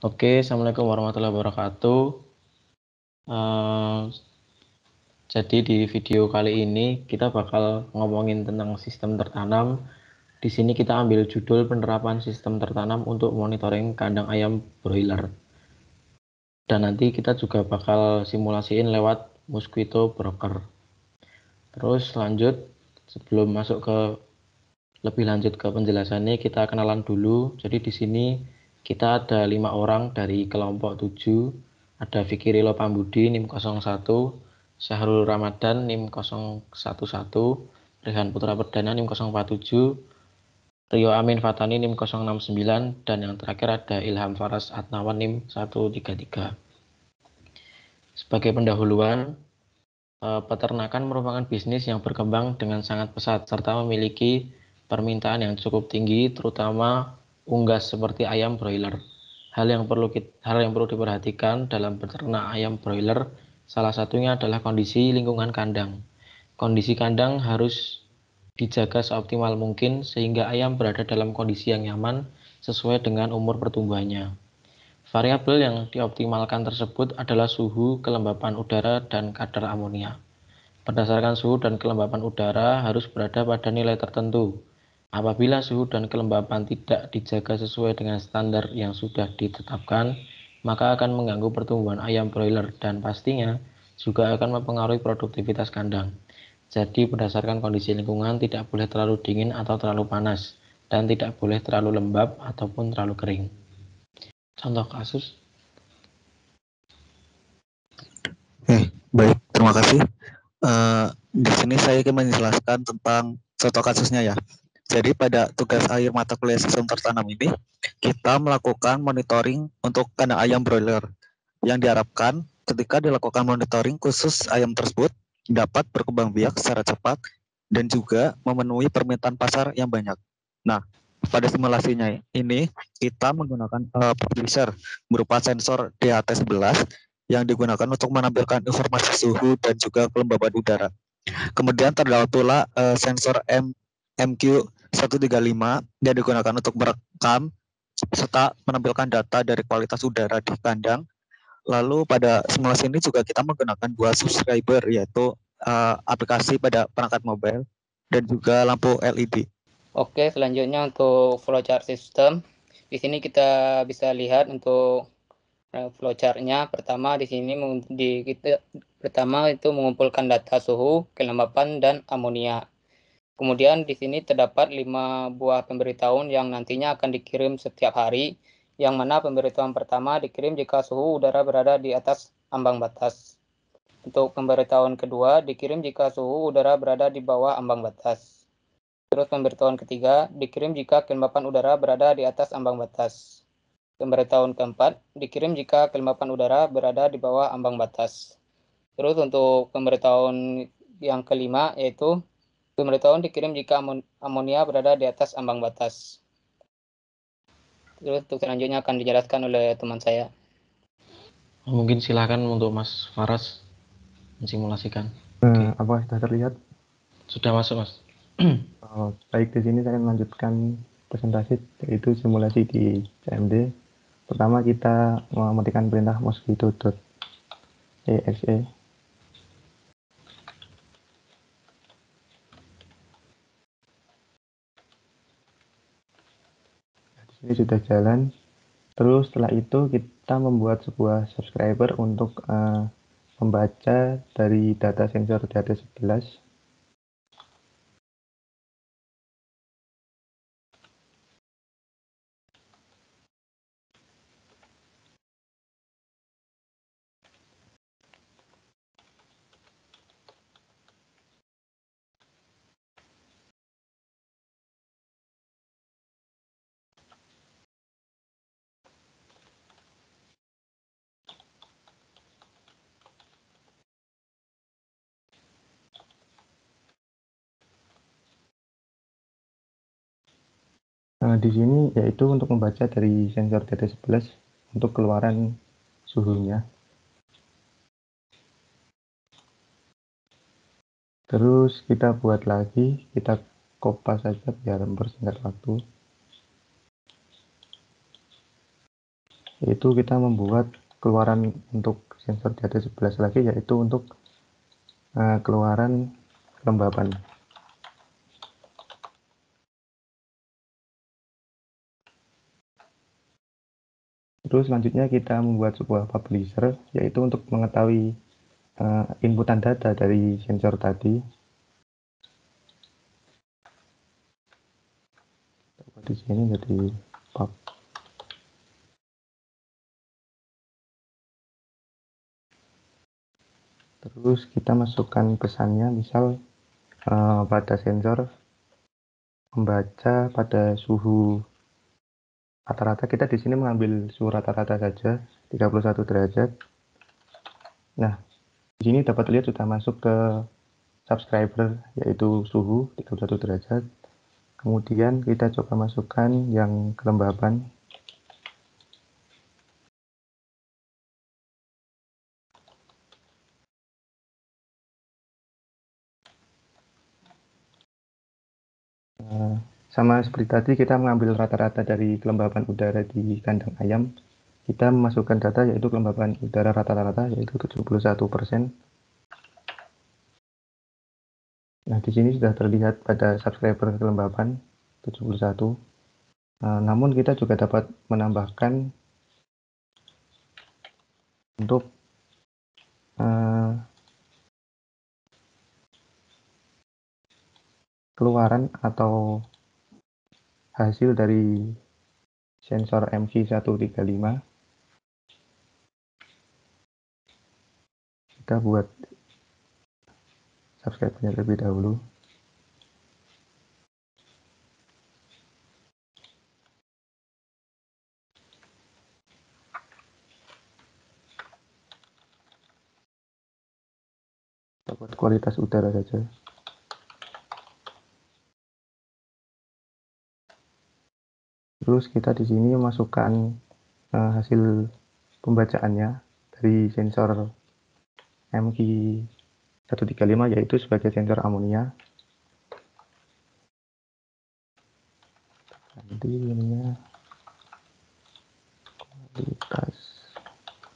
Oke, Assalamualaikum warahmatullahi wabarakatuh. Eh, jadi di video kali ini kita bakal ngomongin tentang sistem tertanam. Di sini kita ambil judul penerapan sistem tertanam untuk monitoring kandang ayam broiler. Dan nanti kita juga bakal simulasiin lewat mosquito broker. Terus lanjut, sebelum masuk ke lebih lanjut ke penjelasannya, kita kenalan dulu. Jadi di sini kita ada 5 orang dari kelompok 7. Ada Fikirilo Pambudi NIM 01, Syahrul Ramadan NIM 011, Rehan Putra Perdana NIM 047, Rio Amin Fatani NIM 069, dan yang terakhir ada Ilham Faras Adnawan NIM 133. Sebagai pendahuluan, peternakan merupakan bisnis yang berkembang dengan sangat pesat serta memiliki permintaan yang cukup tinggi, terutama unggas seperti ayam broiler. Hal yang perlu diperhatikan dalam beternak ayam broiler salah satunya adalah kondisi lingkungan kandang. Kondisi kandang harus dijaga seoptimal mungkin sehingga ayam berada dalam kondisi yang nyaman sesuai dengan umur pertumbuhannya. Variabel yang dioptimalkan tersebut adalah suhu, kelembapan udara, dan kadar amonia. Berdasarkan suhu dan kelembapan udara harus berada pada nilai tertentu. Apabila suhu dan kelembapan tidak dijaga sesuai dengan standar yang sudah ditetapkan, maka akan mengganggu pertumbuhan ayam broiler dan pastinya juga akan mempengaruhi produktivitas kandang. Jadi berdasarkan kondisi lingkungan tidak boleh terlalu dingin atau terlalu panas dan tidak boleh terlalu lembab ataupun terlalu kering. Contoh kasus. Baik, terima kasih. Di sini saya ingin menjelaskan tentang contoh kasusnya ya. Jadi pada tugas akhir mata kuliah sistem tertanam ini, kita melakukan monitoring untuk kandang ayam broiler. Yang diharapkan ketika dilakukan monitoring khusus ayam tersebut dapat berkembang biak secara cepat dan juga memenuhi permintaan pasar yang banyak. Nah, pada simulasinya ini kita menggunakan publisher berupa sensor DHT11 yang digunakan untuk menampilkan informasi suhu dan juga kelembaban udara. Kemudian terdapat pula sensor MQ135 yang digunakan untuk merekam serta menampilkan data dari kualitas udara di kandang. Lalu pada simulasi ini juga kita menggunakan 2 subscriber, yaitu aplikasi pada perangkat mobile dan juga lampu LED. Oke, selanjutnya untuk flowchart system. Di sini kita bisa lihat untuk flowchartnya. Pertama di sini pertama itu mengumpulkan data suhu, kelembapan, dan amonia. Kemudian di sini terdapat 5 buah pemberitahuan yang nantinya akan dikirim setiap hari, yang mana pemberitahuan pertama dikirim jika suhu udara berada di atas ambang batas. Untuk pemberitahuan kedua dikirim jika suhu udara berada di bawah ambang batas. Terus pemberitahuan ketiga dikirim jika kelembapan udara berada di atas ambang batas. Pemberitahuan keempat dikirim jika kelembapan udara berada di bawah ambang batas. Terus untuk pemberitahuan yang kelima yaitu pemberitahuan dikirim jika amonia berada di atas ambang batas. Terus untuk selanjutnya akan dijelaskan oleh teman saya. Mungkin silakan untuk Mas Faras mensimulasikan. Apa sudah terlihat? Sudah masuk, Mas. Baik, di sini saya melanjutkan presentasi yaitu simulasi di CMD. Pertama kita mengetikkan perintah mosquito.exe. Di sini sudah jalan. Terus setelah itu kita membuat sebuah subscriber untuk membaca dari data sensor DHT11. Di sini yaitu untuk membaca dari sensor DHT11 untuk keluaran suhunya. Terus kita buat lagi, kita kopas saja biar mempersingkat waktu. yaitu kita membuat keluaran untuk sensor di atas 11 lagi, yaitu untuk keluaran kelembapan. Terus selanjutnya kita membuat sebuah publisher, yaitu untuk mengetahui inputan data dari sensor tadi. Di sini jadi pub. Terus kita masukkan pesannya, misal pada sensor membaca pada suhu rata-rata. Kita di sini mengambil suhu rata-rata saja, 31 derajat. Nah, di sini dapat lihat sudah masuk ke subscriber, yaitu suhu 31 derajat. Kemudian kita coba masukkan yang kelembapan. Sama seperti tadi, kita mengambil rata-rata dari kelembapan udara di kandang ayam. Kita memasukkan data yaitu kelembapan udara rata-rata yaitu 71%. Nah, di sini sudah terlihat pada subscriber kelembapan 71. Namun kita juga dapat menambahkan untuk keluaran atau hasil dari sensor MQ135. Kita buat subscribernya terlebih dahulu. Kita buat kualitas udara saja. Terus kita di sini memasukkan hasil pembacaannya dari sensor MQ135, yaitu sebagai sensor amonia. Nanti ininya kualitas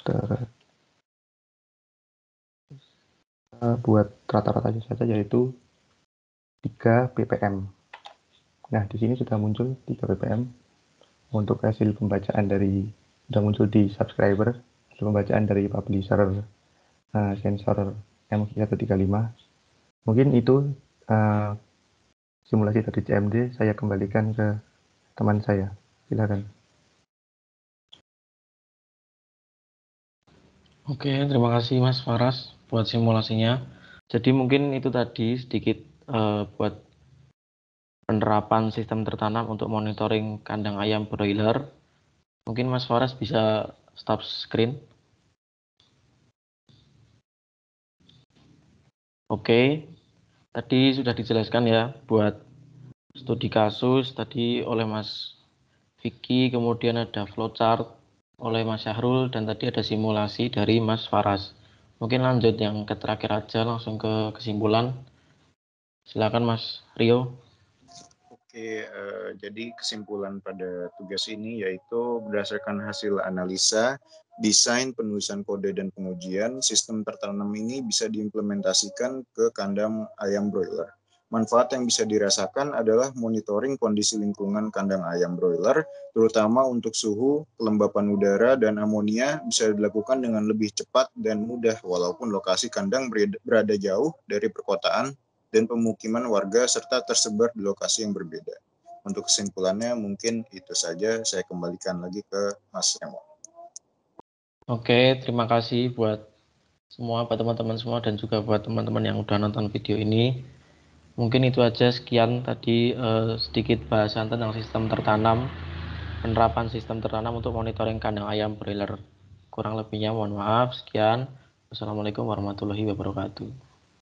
udara. Buat rata-rata saja, yaitu 3 ppm. Nah, di sini sudah muncul 3 ppm. Untuk hasil pembacaan sudah muncul di subscriber, hasil pembacaan dari publisher sensor MQ135. Mungkin itu simulasi dari CMD. Saya kembalikan ke teman saya. Silakan. Oke, terima kasih Mas Faras buat simulasinya. Jadi mungkin itu tadi sedikit buat penerapan sistem tertanam untuk monitoring kandang ayam broiler. Mungkin Mas Faras bisa stop screen. Oke, tadi sudah dijelaskan ya buat studi kasus tadi oleh Mas Vicky, kemudian ada flowchart oleh Mas Syahrul, dan tadi ada simulasi dari Mas Faras. Mungkin lanjut yang terakhir aja, langsung ke kesimpulan. Silakan Mas Rio. Oke, jadi kesimpulan pada tugas ini yaitu berdasarkan hasil analisa, desain, penulisan kode, dan pengujian, sistem tertanam ini bisa diimplementasikan ke kandang ayam broiler. Manfaat yang bisa dirasakan adalah monitoring kondisi lingkungan kandang ayam broiler, terutama untuk suhu, kelembapan udara, dan amonia bisa dilakukan dengan lebih cepat dan mudah walaupun lokasi kandang berada jauh dari perkotaan dan pemukiman warga serta tersebar di lokasi yang berbeda. Untuk kesimpulannya mungkin itu saja, saya kembalikan lagi ke Mas Emo. Oke, terima kasih buat teman-teman semua dan juga buat teman-teman yang udah nonton video ini. Mungkin itu aja, sekian tadi sedikit bahasan tentang sistem tertanam, penerapan sistem tertanam untuk monitoring kandang ayam broiler. Kurang lebihnya mohon maaf, sekian. Wassalamualaikum warahmatullahi wabarakatuh.